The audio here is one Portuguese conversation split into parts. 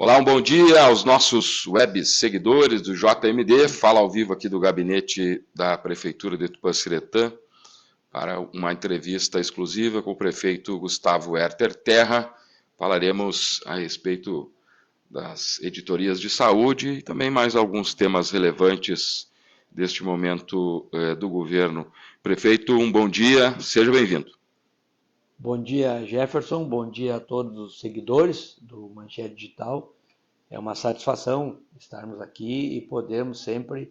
Olá, um bom dia aos nossos web seguidores do JMD. Fala ao vivo aqui do gabinete da Prefeitura de Tupanciretã para uma entrevista exclusiva com o prefeito Gustavo Herter Terra. Falaremos a respeito das editorias de saúde e também mais alguns temas relevantes deste momento do governo. Prefeito, um bom dia, seja bem-vindo. Bom dia, Jefferson, bom dia a todos os seguidores do Manchete Digital. É uma satisfação estarmos aqui e podermos sempre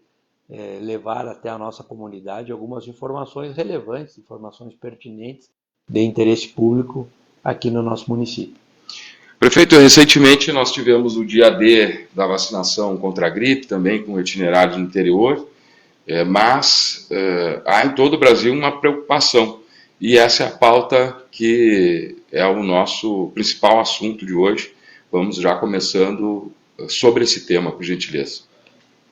levar até a nossa comunidade algumas informações relevantes, informações pertinentes de interesse público aqui no nosso município. Prefeito, recentemente nós tivemos o dia D da vacinação contra a gripe, também com itinerário no interior, mas há em todo o Brasil uma preocupação. E essa é a pauta que é o nosso principal assunto de hoje. Vamos já começando sobre esse tema, por gentileza.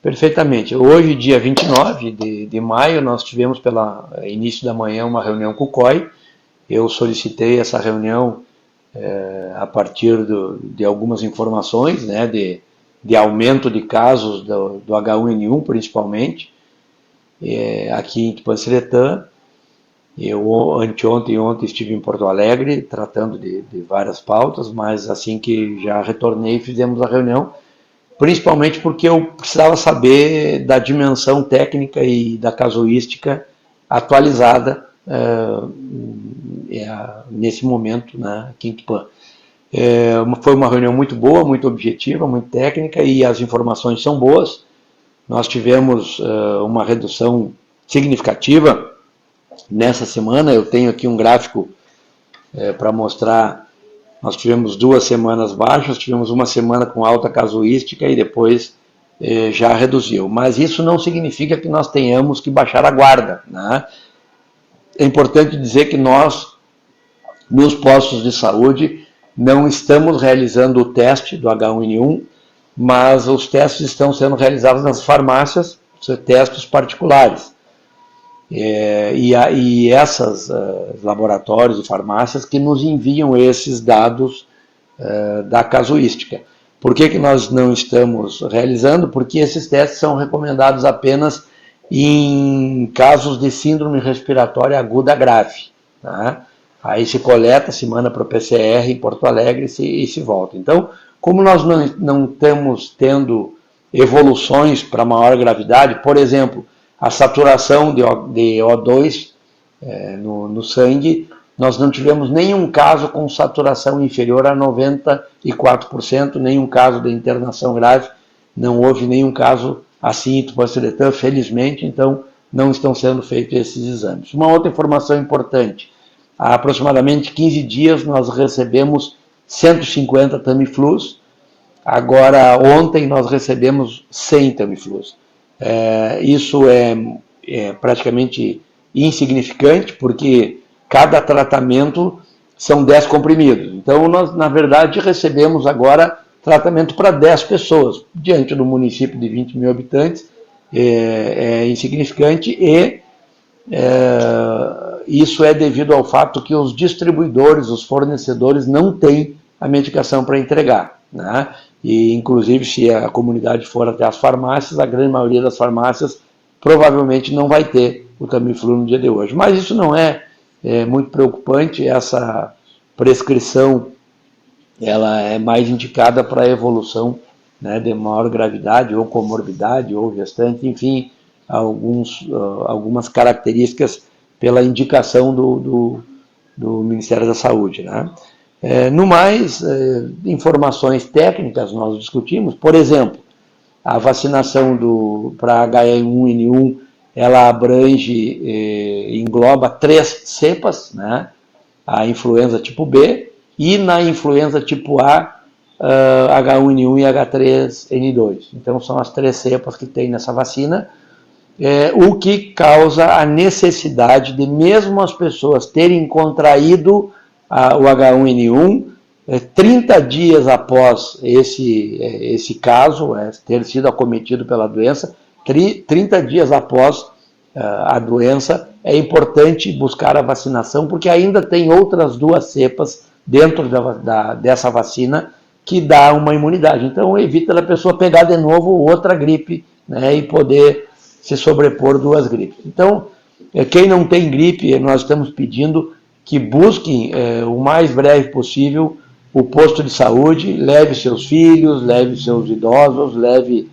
Perfeitamente. Hoje, dia 29 de maio, nós tivemos pela início da manhã uma reunião com o COI. Eu solicitei essa reunião a partir de algumas informações, né, de aumento de casos do H1N1, principalmente, aqui em Tupanciretã. Eu anteontem e ontem estive em Porto Alegre tratando de várias pautas, mas assim que já retornei fizemos a reunião, principalmente porque eu precisava saber da dimensão técnica e da casuística atualizada nesse momento, né, aqui em Tupã. Foi uma reunião muito boa, muito objetiva, muito técnica e as informações são boas. Nós tivemos uma redução significativa. Nessa semana, eu tenho aqui um gráfico para mostrar, nós tivemos 2 semanas baixas, tivemos uma semana com alta casuística e depois já reduziu. Mas isso não significa que nós tenhamos que baixar a guarda, né? É importante dizer que nós, nos postos de saúde, não estamos realizando o teste do H1N1, mas os testes estão sendo realizados nas farmácias, testes particulares. E essas laboratórios e farmácias que nos enviam esses dados da casuística. Por que nós não estamos realizando? Porque esses testes são recomendados apenas em casos de síndrome respiratória aguda grave. Tá? Aí se coleta, se manda para o PCR em Porto Alegre e se volta. Então, como nós não estamos tendo evoluções para maior gravidade, por exemplo, a saturação de O2 no sangue, nós não tivemos nenhum caso com saturação inferior a 94%, nenhum caso de internação grave, não houve nenhum caso assim em Tupanciretã, felizmente, então não estão sendo feitos esses exames. Uma outra informação importante, há aproximadamente 15 dias nós recebemos 150 Tamiflus, agora ontem nós recebemos 100 Tamiflus. Isso é praticamente insignificante, porque cada tratamento são 10 comprimidos. Então, nós, na verdade, recebemos agora tratamento para 10 pessoas. Diante do município de 20 mil habitantes, é insignificante e isso é devido ao fato que os distribuidores, os fornecedores, não têm a medicação para entregar, né? E, inclusive, se a comunidade for até as farmácias, a grande maioria das farmácias provavelmente não vai ter o Tamiflu no dia de hoje. Mas isso não é muito preocupante, essa prescrição ela é mais indicada para a evolução, né, de maior gravidade, ou comorbidade, ou gestante, enfim, algumas características pela indicação do Ministério da Saúde, né? No mais, informações técnicas nós discutimos, por exemplo, a vacinação para H1N1, ela abrange, engloba 3 cepas, né? A influenza tipo B e na influenza tipo A, H1N1 e H3N2. Então são as 3 cepas que tem nessa vacina, o que causa a necessidade de mesmo as pessoas terem contraído o H1N1, 30 dias após esse caso ter sido acometido pela doença, 30 dias após a doença, é importante buscar a vacinação, porque ainda tem outras 2 cepas dentro dessa vacina que dá uma imunidade. Então, evita da pessoa pegar de novo outra gripe, né, e poder se sobrepor duas gripes. Então, quem não tem gripe, nós estamos pedindo que busquem o mais breve possível o posto de saúde, leve seus filhos, leve seus idosos, leve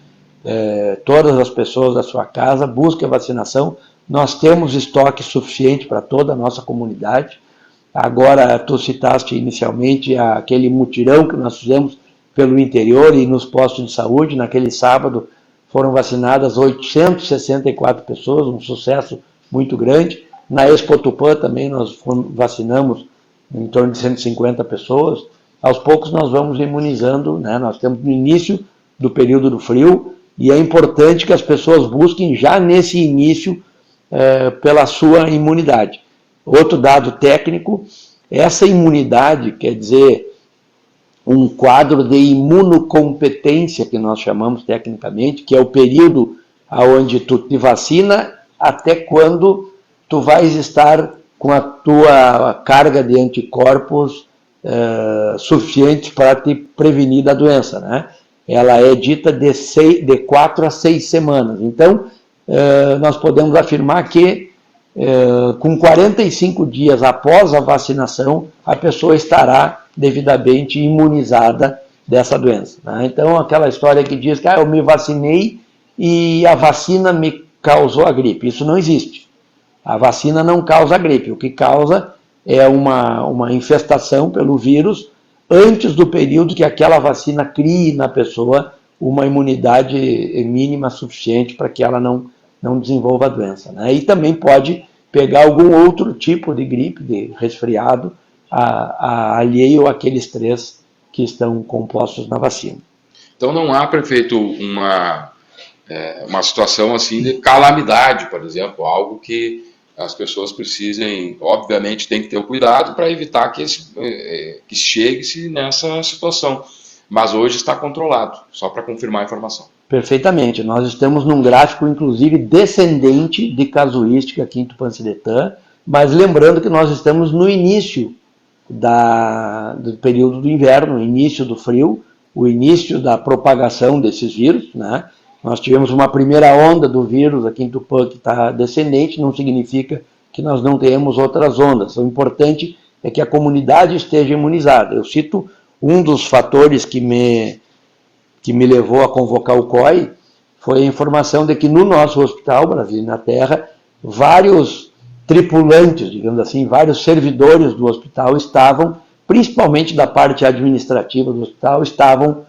todas as pessoas da sua casa, busque a vacinação. Nós temos estoque suficiente para toda a nossa comunidade. Agora, tu citaste inicialmente aquele mutirão que nós fizemos pelo interior e nos postos de saúde. Naquele sábado foram vacinadas 864 pessoas, um sucesso muito grande. Na Expo Tupã também nós vacinamos em torno de 150 pessoas. Aos poucos nós vamos imunizando, né? Nós estamos no início do período do frio e é importante que as pessoas busquem já nesse início pela sua imunidade. Outro dado técnico, essa imunidade, quer dizer, um quadro de imunocompetência, que nós chamamos tecnicamente, que é o período onde tu te vacina até quando tu vais estar com a tua carga de anticorpos suficiente para te prevenir da doença, né? Ela é dita de 4 a 6 semanas. Então, nós podemos afirmar que com 45 dias após a vacinação, a pessoa estará devidamente imunizada dessa doença, né? Então, aquela história que diz que eu me vacinei e a vacina me causou a gripe. Isso não existe. A vacina não causa a gripe. O que causa é uma infestação pelo vírus antes do período que aquela vacina crie na pessoa uma imunidade mínima suficiente para que ela não desenvolva a doença, né? E também pode pegar algum outro tipo de gripe, de resfriado, alheio àqueles 3 que estão compostos na vacina. Então não há, prefeito, uma situação assim de calamidade, por exemplo, algo que as pessoas precisem, obviamente tem que ter o cuidado para evitar que chegue-se nessa situação. Mas hoje está controlado, só para confirmar a informação. Perfeitamente. Nós estamos num gráfico, inclusive, descendente de casuística aqui em Tupanciretã, mas lembrando que nós estamos no início do período do inverno, o início do frio, o início da propagação desses vírus, né? Nós tivemos uma primeira onda do vírus aqui em Tupã que está descendente, não significa que nós não tenhamos outras ondas. O importante é que a comunidade esteja imunizada. Eu cito um dos fatores que me levou a convocar o COI, foi a informação de que no nosso hospital, Brasil na Terra, vários tripulantes, digamos assim, vários servidores do hospital estavam, principalmente da parte administrativa do hospital, estavam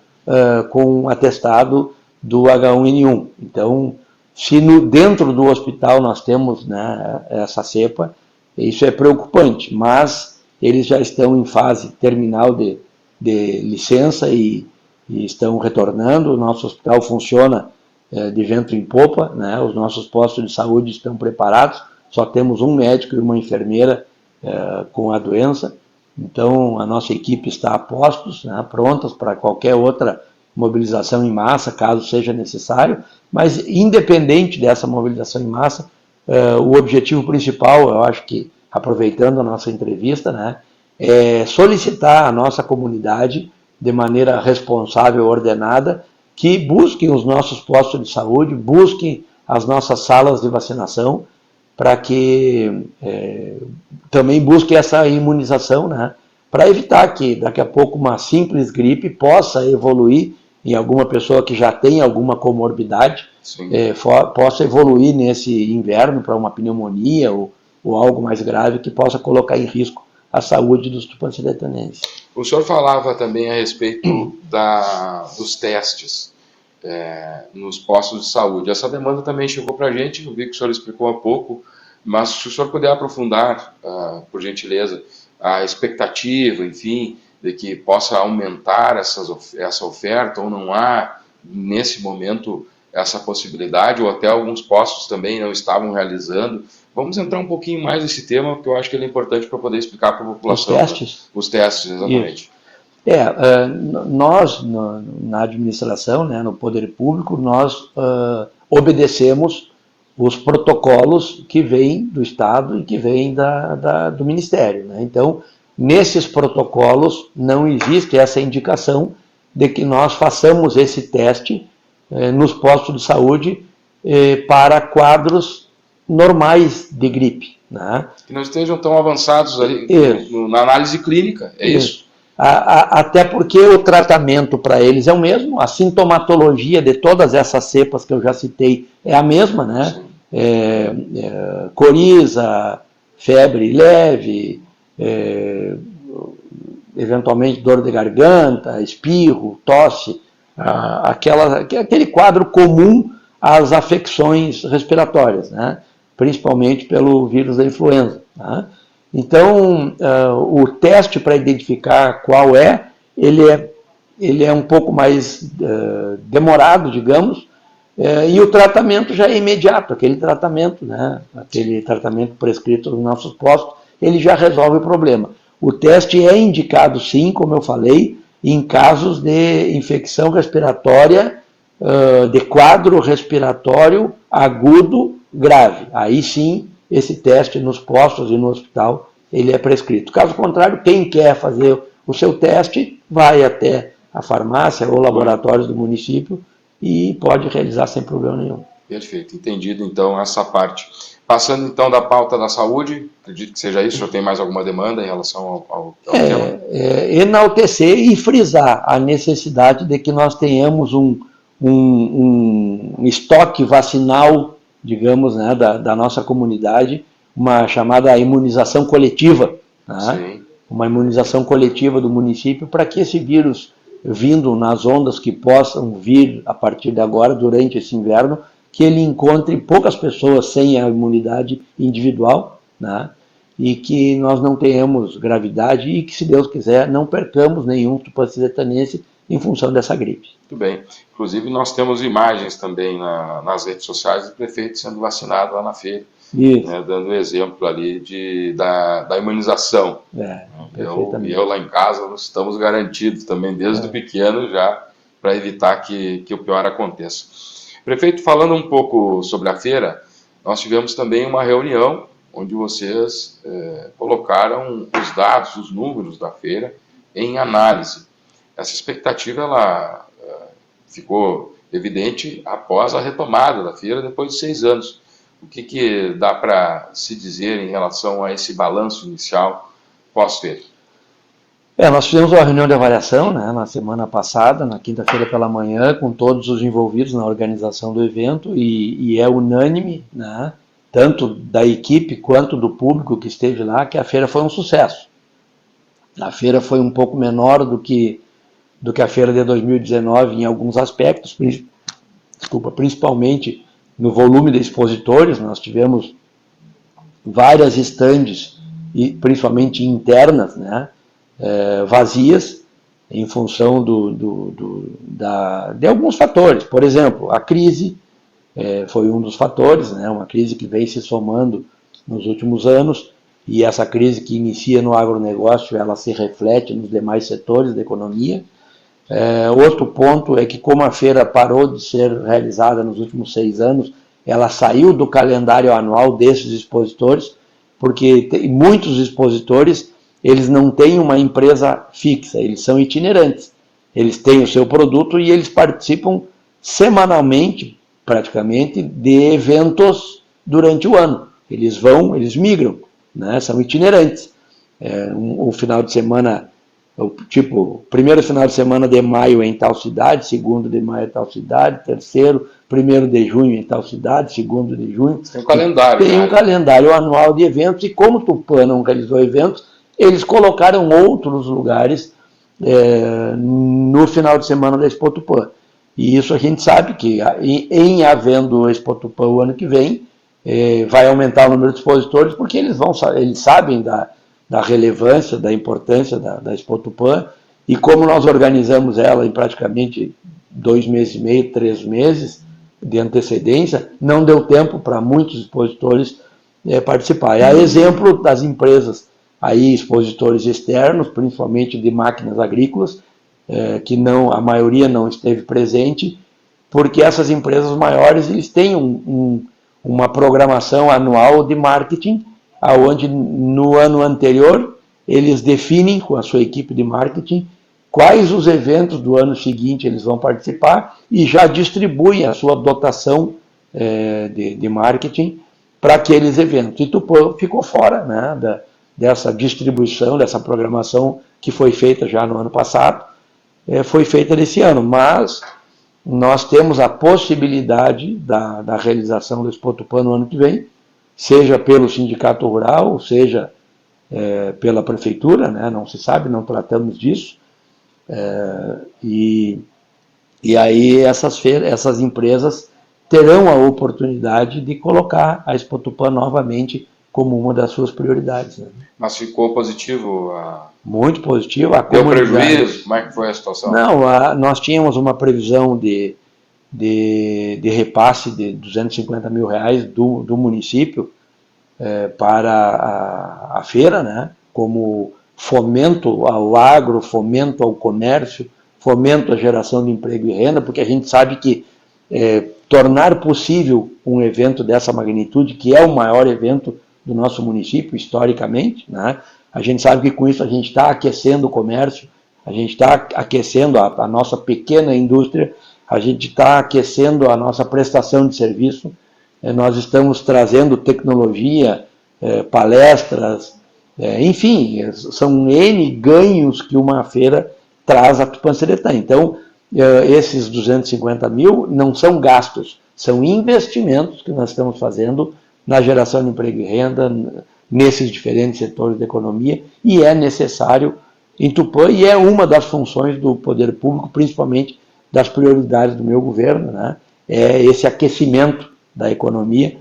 com um atestado do H1N1. Então, se dentro do hospital nós temos, né, essa cepa, isso é preocupante, mas eles já estão em fase terminal de licença e estão retornando. O nosso hospital funciona de vento em popa, né? Os nossos postos de saúde estão preparados, só temos um médico e uma enfermeira com a doença, então a nossa equipe está a postos, né, prontas para qualquer outra mobilização em massa, caso seja necessário, mas independente dessa mobilização em massa, o objetivo principal, eu acho que, aproveitando a nossa entrevista, né, é solicitar à nossa comunidade, de maneira responsável e ordenada, que busquem os nossos postos de saúde, busquem as nossas salas de vacinação, para que também busquem essa imunização, né, para evitar que daqui a pouco uma simples gripe possa evoluir em alguma pessoa que já tem alguma comorbidade, possa evoluir nesse inverno para uma pneumonia ou algo mais grave que possa colocar em risco a saúde dos tupanciretanenses. O senhor falava também a respeito dos testes nos postos de saúde. Essa demanda também chegou para a gente, eu vi que o senhor explicou há pouco, mas se o senhor puder aprofundar, por gentileza, a expectativa, enfim, de que possa aumentar essa oferta, ou não há, nesse momento, essa possibilidade, ou até alguns postos também não estavam realizando. Vamos entrar um pouquinho mais nesse tema, porque eu acho que ele é importante para poder explicar para a população. Os testes? Os testes, exatamente. Nós, na administração, né, no poder público, nós obedecemos os protocolos que vêm do Estado e que vêm do Ministério, né? Então, nesses protocolos não existe essa indicação de que nós façamos esse teste nos postos de saúde para quadros normais de gripe. Né? Que não estejam tão avançados ali na análise clínica, é isso? Até porque o tratamento para eles é o mesmo, a sintomatologia de todas essas cepas que eu já citei é a mesma, né? Coriza, febre leve, eventualmente dor de garganta, espirro, tosse, aquele quadro comum às afecções respiratórias, né? Principalmente pelo vírus da influenza. Né? Então, o teste para identificar qual ele é um pouco mais demorado, digamos, e o tratamento já é imediato, aquele tratamento prescrito nos nossos postos, ele já resolve o problema. O teste é indicado, sim, como eu falei, em casos de infecção respiratória, de quadro respiratório agudo grave. Aí sim, esse teste nos postos e no hospital, ele é prescrito. Caso contrário, quem quer fazer o seu teste, vai até a farmácia ou laboratórios do município e pode realizar sem problema nenhum. Perfeito, entendido então essa parte. Passando então da pauta da saúde, acredito que seja isso, ou tem mais alguma demanda em relação ao tema? Enaltecer e frisar a necessidade de que nós tenhamos um estoque vacinal, digamos, né, da nossa comunidade, uma chamada imunização coletiva, né? Uma imunização coletiva do município para que esse vírus, vindo nas ondas que possam vir a partir de agora, durante esse inverno, que ele encontre poucas pessoas sem a imunidade individual, né? E que nós não tenhamos gravidade e que, se Deus quiser, não percamos nenhum tupaciretanense em função dessa gripe. Muito bem. Inclusive, nós temos imagens também nas redes sociais do prefeito sendo vacinado lá na feira, né, dando exemplo ali da imunização. Eu lá em casa, nós estamos garantidos também, desde o pequeno, já para evitar que o pior aconteça. Prefeito, falando um pouco sobre a feira, nós tivemos também uma reunião onde vocês colocaram os dados, os números da feira em análise. Essa expectativa ela ficou evidente após a retomada da feira, depois de 6 anos. O que dá para se dizer em relação a esse balanço inicial pós-feira? Nós fizemos uma reunião de avaliação, né, na semana passada, na quinta-feira pela manhã, com todos os envolvidos na organização do evento, e é unânime, né, tanto da equipe quanto do público que esteve lá, que a feira foi um sucesso. A feira foi um pouco menor do que a feira de 2019 em alguns aspectos, principalmente no volume de expositores. Nós tivemos várias estandes, e principalmente internas, né, vazias, em função de alguns fatores. Por exemplo, a crise foi um dos fatores, né, uma crise que vem se somando nos últimos anos, e essa crise que inicia no agronegócio, ela se reflete nos demais setores da economia. Outro ponto é que, como a feira parou de ser realizada nos últimos 6 anos, ela saiu do calendário anual desses expositores, porque muitos expositores, eles não têm uma empresa fixa, eles são itinerantes. Eles têm o seu produto e eles participam semanalmente, praticamente, de eventos durante o ano. Eles migram, né? São itinerantes. O final de semana, primeiro final de semana de maio em tal cidade, segundo de maio em tal cidade, terceiro, 1º de junho em tal cidade, 2º de junho. Tem um calendário. Tem um calendário anual de eventos, e como Tupã não realizou eventos, eles colocaram outros lugares no final de semana da Expo Tupã. E isso a gente sabe que, em havendo Expo Tupã o ano que vem, vai aumentar o número de expositores, porque eles sabem da relevância, da importância da Expo Tupã, e como nós organizamos ela em praticamente 2 meses e meio, 3 meses de antecedência, não deu tempo para muitos expositores participar. A exemplo das empresas, aí, expositores externos, principalmente de máquinas agrícolas, que a maioria não esteve presente, porque essas empresas maiores, eles têm uma programação anual de marketing, onde no ano anterior eles definem com a sua equipe de marketing quais os eventos do ano seguinte eles vão participar e já distribuem a sua dotação de marketing para aqueles eventos. E Tupã ficou fora, né, dessa distribuição, dessa programação que foi feita já no ano passado, foi feita nesse ano, mas nós temos a possibilidade da realização do Expo Tupã no ano que vem, seja pelo Sindicato Rural, seja pela Prefeitura, né, não se sabe, não tratamos disso, e aí essas empresas terão a oportunidade de colocar a Expo Tupã novamente como uma das suas prioridades. Né? Mas ficou positivo? Muito positivo. Deu prejuízo? Como é que foi a situação? Não, nós tínhamos uma previsão de repasse de R$250 mil do município para a feira, né? Como fomento ao agro, fomento ao comércio, fomento à geração de emprego e renda, porque a gente sabe que tornar possível um evento dessa magnitude, que é o maior evento do nosso município, historicamente, né? A gente sabe que com isso a gente está aquecendo o comércio, a gente está aquecendo a nossa pequena indústria, a gente está aquecendo a nossa prestação de serviço, nós estamos trazendo tecnologia, palestras, enfim, são N ganhos que uma feira traz a Tupanciretã. Então, esses 250 mil não são gastos, são investimentos que nós estamos fazendo na geração de emprego e renda, nesses diferentes setores da economia, e é necessário em Tupã, e é uma das funções do poder público, principalmente das prioridades do meu governo, né? É esse aquecimento da economia.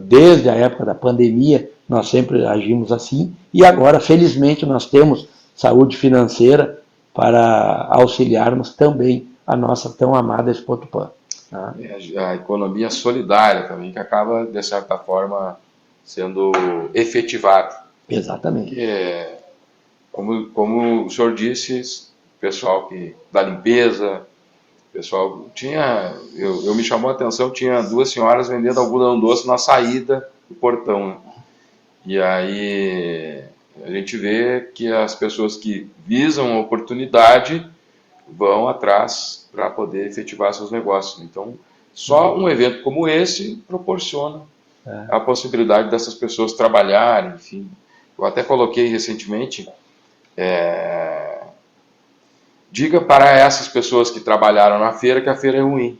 Desde a época da pandemia, nós sempre agimos assim, e agora, felizmente, nós temos saúde financeira para auxiliarmos também a nossa tão amada Expo Tupã. Tá? A economia solidária também, que acaba, de certa forma, sendo efetivada. Exatamente. Como o senhor disse, o pessoal da limpeza, pessoal eu me chamou a atenção, tinha duas senhoras vendendo algodão doce na saída do portão, né? E aí a gente vê que as pessoas que visam a oportunidade vão atrás para poder efetivar seus negócios. Então, só um evento como esse proporciona a possibilidade dessas pessoas trabalharem, enfim. Eu até coloquei recentemente, diga para essas pessoas que trabalharam na feira que a feira é ruim.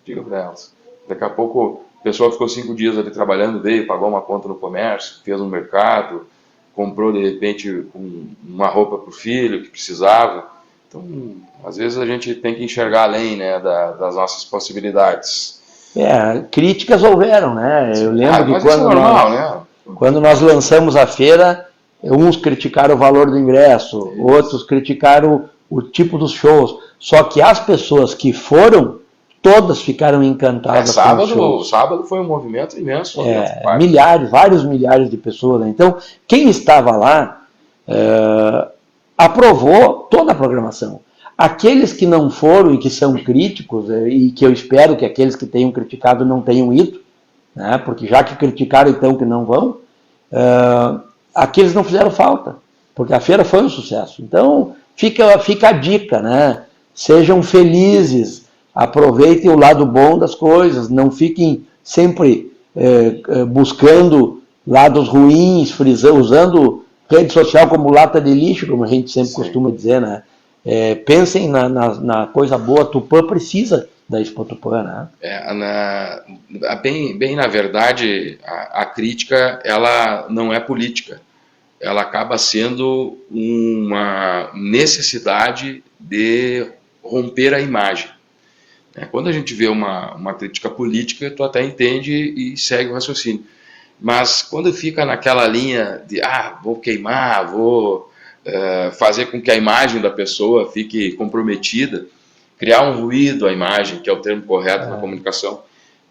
Diga para elas. Daqui a pouco a pessoa ficou 5 dias ali trabalhando, veio, pagou uma conta no comércio, fez um mercado, comprou de repente uma roupa para o filho que precisava. Então, às vezes a gente tem que enxergar além, né, das nossas possibilidades. Críticas houveram, né? Eu lembro que quando nós lançamos a feira, uns criticaram o valor do ingresso, outros criticaram o tipo dos shows. Só que as pessoas que foram, todas ficaram encantadas com os shows. Sábado foi um movimento imenso. Vários milhares de pessoas. Né? Então, quem estava lá aprovou toda a programação. Aqueles que não foram e que são críticos, e que eu espero que aqueles que tenham criticado não tenham ido, né? Porque já que criticaram, então que não vão, aqueles não fizeram falta, porque a feira foi um sucesso. Então, fica a dica, né? Sejam felizes, aproveitem o lado bom das coisas, não fiquem sempre buscando lados ruins, usando rede social como lata de lixo, como a gente sempre costuma dizer, né? Pensem na coisa boa. Tupã precisa da Expo Tupã, né? Bem na verdade, a crítica ela não é política, ela acaba sendo uma necessidade de romper a imagem. Quando a gente vê uma crítica política, tu até entende e segue o raciocínio. Mas quando fica naquela linha de vou queimar, vou fazer com que a imagem da pessoa fique comprometida, criar um ruído à imagem, que é o termo correto na comunicação,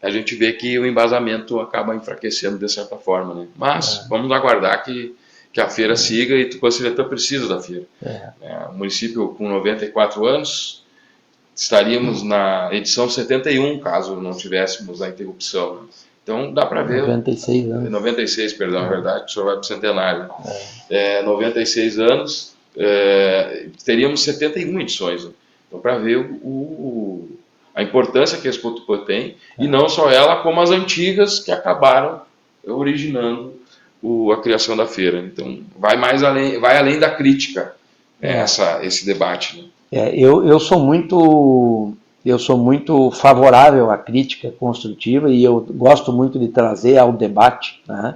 a gente vê que o embasamento acaba enfraquecendo de certa forma, né? Mas vamos aguardar que a feira siga, e Tupanciretã precisa da feira. O município com 94 anos, estaríamos na edição 71, caso não tivéssemos a interrupção, né? Então dá para ver. 96 anos. 96, perdão, é verdade, o senhor vai para o centenário. 96 anos, teríamos 71 edições. Né? Então, para ver a importância que a Expo Tupã tem, e não só ela, como as antigas que acabaram originando a criação da feira. Então, vai além da crítica, esse debate. Né? Eu sou muito favorável à crítica construtiva e eu gosto muito de trazer ao debate, né?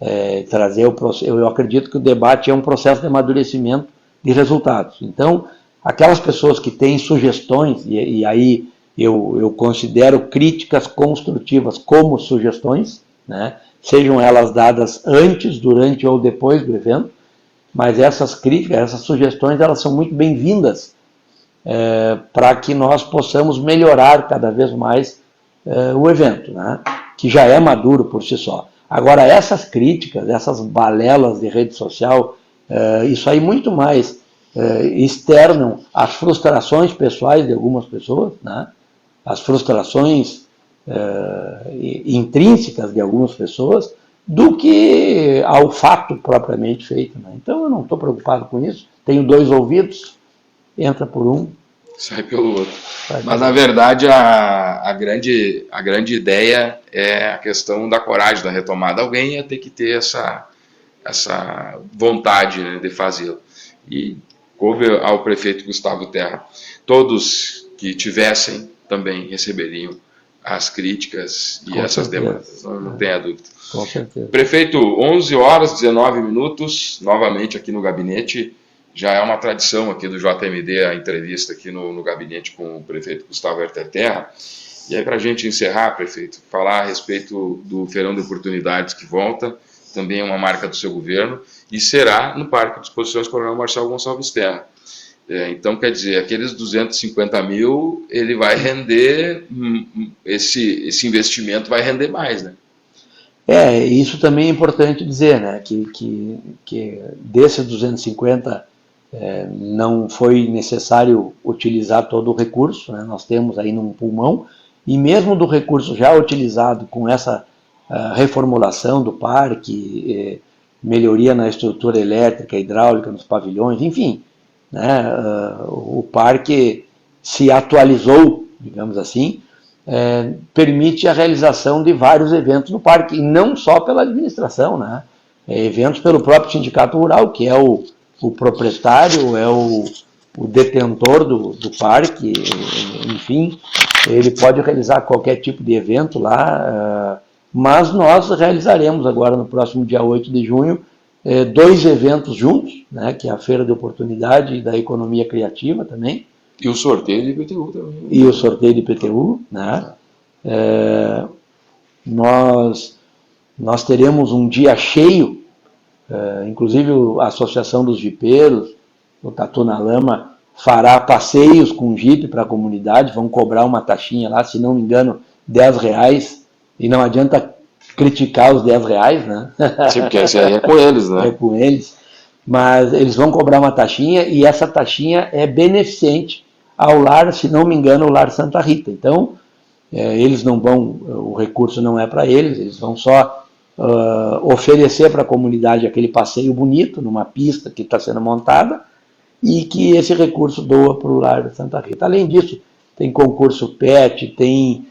Eu acredito que o debate é um processo de amadurecimento de resultados. Então, aquelas pessoas que têm sugestões, e aí eu considero críticas construtivas como sugestões, né? Sejam elas dadas antes, durante ou depois do evento, mas essas críticas, essas sugestões, elas são muito bem-vindas para que nós possamos melhorar cada vez mais o evento, né? Que já é maduro por si só. Agora, essas críticas, essas balelas de rede social, isso aí muito mais externam as frustrações pessoais de algumas pessoas, né? As frustrações intrínsecas de algumas pessoas, do que ao fato propriamente feito. Né? Então eu não estou preocupado com isso, tenho 2 ouvidos, entra por um, sai pelo outro. Mas na verdade a grande ideia é a questão da coragem, da retomada. Alguém ia ter que ter essa vontade, né, de fazê-lo. E coube ao prefeito Gustavo Terra. Todos que tivessem também receberiam as críticas e essas demandas, não tenha dúvida. Com certeza. Prefeito, 11h19, novamente aqui no gabinete. Já é uma tradição aqui do JMD a entrevista aqui no gabinete com o prefeito Gustavo Terra. E aí, para a gente encerrar, prefeito, falar a respeito do Feirão de Oportunidades que volta, também é uma marca do seu governo, e será no Parque de Exposições Coronel Marcelo Gonçalves Terra. Então, quer dizer, aqueles 250 mil, ele vai render, esse investimento vai render mais, né? Isso também é importante dizer, né, que desses 250 não foi necessário utilizar todo o recurso, né, nós temos aí num pulmão, e mesmo do recurso já utilizado com essa reformulação do parque, melhoria na estrutura elétrica, hidráulica nos pavilhões, enfim, né, o parque se atualizou, digamos assim, permite a realização de vários eventos no parque, e não só pela administração, né? Eventos pelo próprio sindicato rural, que é o proprietário, é o detentor do parque, enfim, ele pode realizar qualquer tipo de evento lá, mas nós realizaremos agora no próximo dia 8 de junho 2 eventos juntos, né, que é a Feira de Oportunidade e da Economia Criativa também. E o sorteio de IPTU também. E o sorteio de IPTU, né? Nós teremos um dia cheio, inclusive a Associação dos Jipeiros, o Tatu na Lama, fará passeios com Jeep para a comunidade, vão cobrar uma taxinha lá, se não me engano, R$10, e não adianta criticar os R$10, né? Sim, porque esse aí é com eles, né? É com eles, mas eles vão cobrar uma taxinha, e essa taxinha é beneficente ao lar, se não me engano, o Lar Santa Rita. Então, eles não vão, o recurso não é para eles vão só oferecer para a comunidade aquele passeio bonito, numa pista que está sendo montada, e que esse recurso doa para o Lar Santa Rita. Além disso, tem concurso PET, tem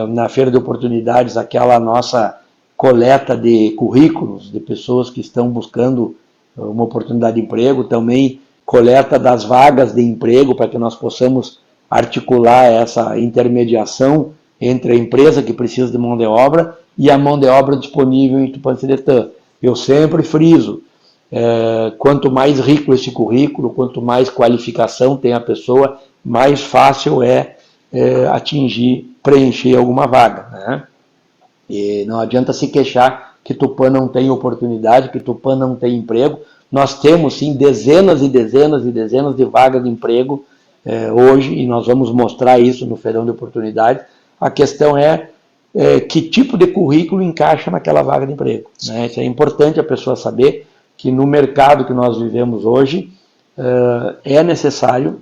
na Feira de Oportunidades aquela nossa coleta de currículos de pessoas que estão buscando uma oportunidade de emprego, também coleta das vagas de emprego para que nós possamos articular essa intermediação entre a empresa que precisa de mão de obra e a mão de obra disponível em Tupã-Siretã. Eu sempre friso, quanto mais rico esse currículo, quanto mais qualificação tem a pessoa, mais fácil preencher alguma vaga, né? E não adianta se queixar que Tupã não tem oportunidade, que Tupã não tem emprego. Nós temos, sim, dezenas e dezenas e dezenas de vagas de emprego hoje, e nós vamos mostrar isso no Feirão de Oportunidades. A questão é que tipo de currículo encaixa naquela vaga de emprego, né? Isso é importante a pessoa saber que no mercado que nós vivemos hoje é necessário,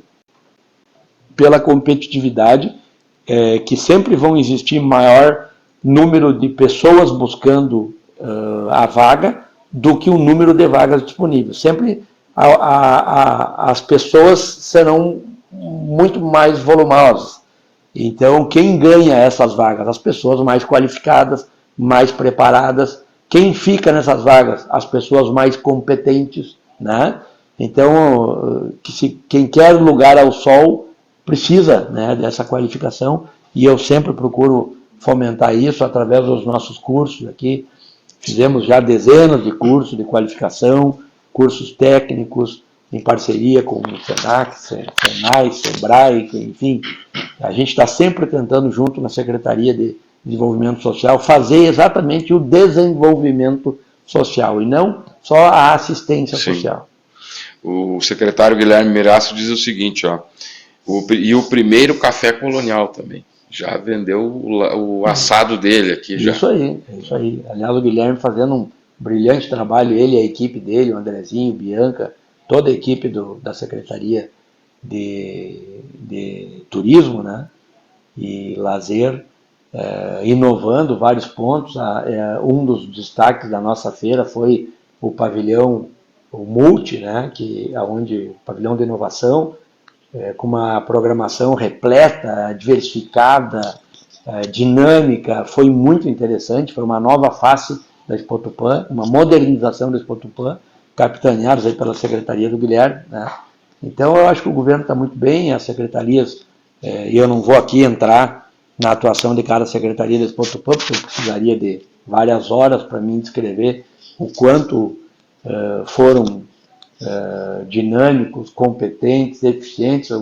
pela competitividade, que sempre vão existir maior número de pessoas buscando a vaga do que o número de vagas disponíveis. Sempre as pessoas serão muito mais volumosas. Então, quem ganha essas vagas? As pessoas mais qualificadas, mais preparadas. Quem fica nessas vagas? As pessoas mais competentes, né? Então, quem quer lugar ao sol precisa, né, dessa qualificação, e eu sempre procuro fomentar isso através dos nossos cursos aqui. Fizemos já dezenas de cursos de qualificação, cursos técnicos, em parceria com o SENAC, SENAI, SEBRAE, enfim. A gente está sempre tentando, junto na Secretaria de Desenvolvimento Social, fazer exatamente o desenvolvimento social, e não só a assistência social. O secretário Guilherme Mirasso diz o seguinte, ó, e o primeiro café colonial também. Já vendeu o assado dele aqui. Já. Isso aí. Aliás, o Guilherme fazendo um brilhante trabalho, ele e a equipe dele, o Andrezinho, Bianca, toda a equipe da Secretaria de Turismo, né, e Lazer, inovando vários pontos. Um dos destaques da nossa feira foi o pavilhão, o Multi, né, o pavilhão de inovação, com uma programação repleta, diversificada, dinâmica. Foi muito interessante, foi uma nova face da Expo Tupã, uma modernização da Expo Tupã, capitaneados aí pela Secretaria do Guilherme, né? Então eu acho que o governo está muito bem, as secretarias, e eu não vou aqui entrar na atuação de cada secretaria da Expo Tupã, porque eu precisaria de várias horas para mim descrever o quanto foram dinâmicos, competentes, eficientes. O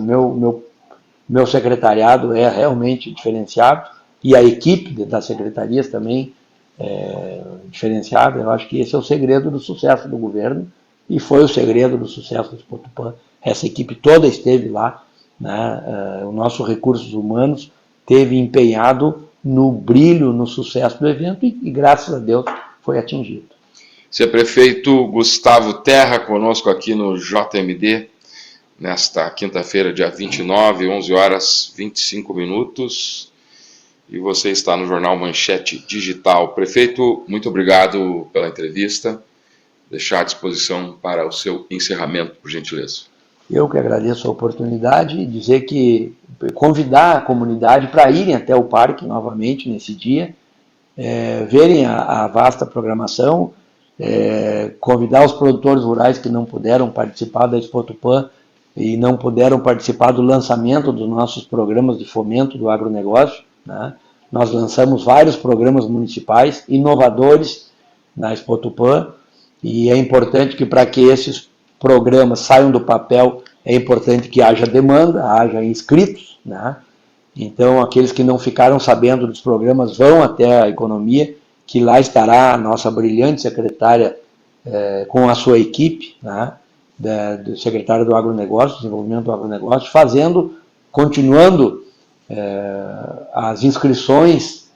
meu secretariado é realmente diferenciado, e a equipe das secretarias também é diferenciada. Eu acho que esse é o segredo do sucesso do governo, e foi o segredo do sucesso do Expo Tupã. Essa equipe toda esteve lá, né? O nosso Recursos Humanos esteve empenhado no brilho, no sucesso do evento, e graças a Deus foi atingido. Senhor Prefeito Gustavo Terra, conosco aqui no JMD, nesta quinta-feira, dia 29, 11 horas 25 minutos, e você está no Jornal Manchete Digital. Prefeito, muito obrigado pela entrevista. Deixar à disposição para o seu encerramento, por gentileza. Eu que agradeço a oportunidade, dizer que convidar a comunidade para irem até o parque novamente nesse dia, verem a vasta programação, convidar os produtores rurais que não puderam participar da Expo Tupã e não puderam participar do lançamento dos nossos programas de fomento do agronegócio, né? Nós lançamos vários programas municipais inovadores na Expo Tupã, e é importante que, para que esses programas saiam do papel, é importante que haja demanda, haja inscritos, né? Então, aqueles que não ficaram sabendo dos programas vão até a economia, que lá estará a nossa brilhante secretária com a sua equipe, né, do secretário do Agronegócio, Desenvolvimento do Agronegócio, continuando as inscrições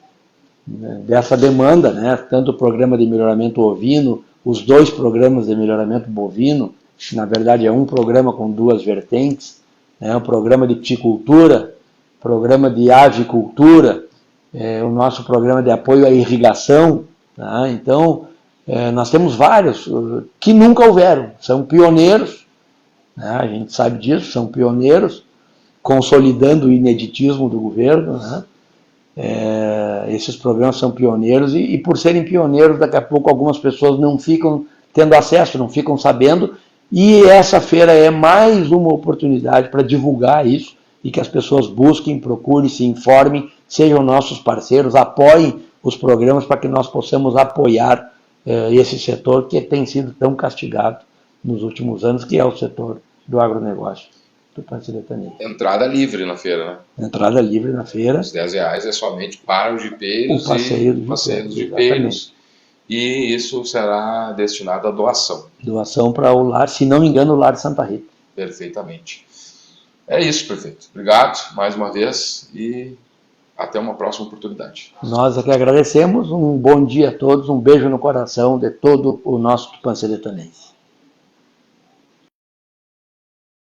dessa demanda, né, tanto o programa de melhoramento ovino, os 2 programas de melhoramento bovino, que na verdade é um programa com 2 vertentes, né, o programa de piscicultura, programa de avicultura, o nosso programa de apoio à irrigação, né? Então, nós temos vários que nunca houveram, são pioneiros, né? A gente sabe disso, são pioneiros, consolidando o ineditismo do governo, né? Esses programas são pioneiros, e por serem pioneiros, daqui a pouco algumas pessoas não ficam tendo acesso, não ficam sabendo, e essa feira é mais uma oportunidade para divulgar isso, e que as pessoas busquem, procurem, se informem, sejam nossos parceiros, apoiem os programas para que nós possamos apoiar esse setor que tem sido tão castigado nos últimos anos, que é o setor do agronegócio. Entrada livre na feira, né? Entrada livre na feira. Os R$10 é somente para os jipeiros o passeio dos jipeiros. E isso será destinado à doação. Doação para o lar, se não me engano, o lar Santa Rita. Perfeitamente. É isso, prefeito. Obrigado mais uma vez e até uma próxima oportunidade. Nós aqui agradecemos. Um bom dia a todos, um beijo no coração de todo o nosso tupanceretanense.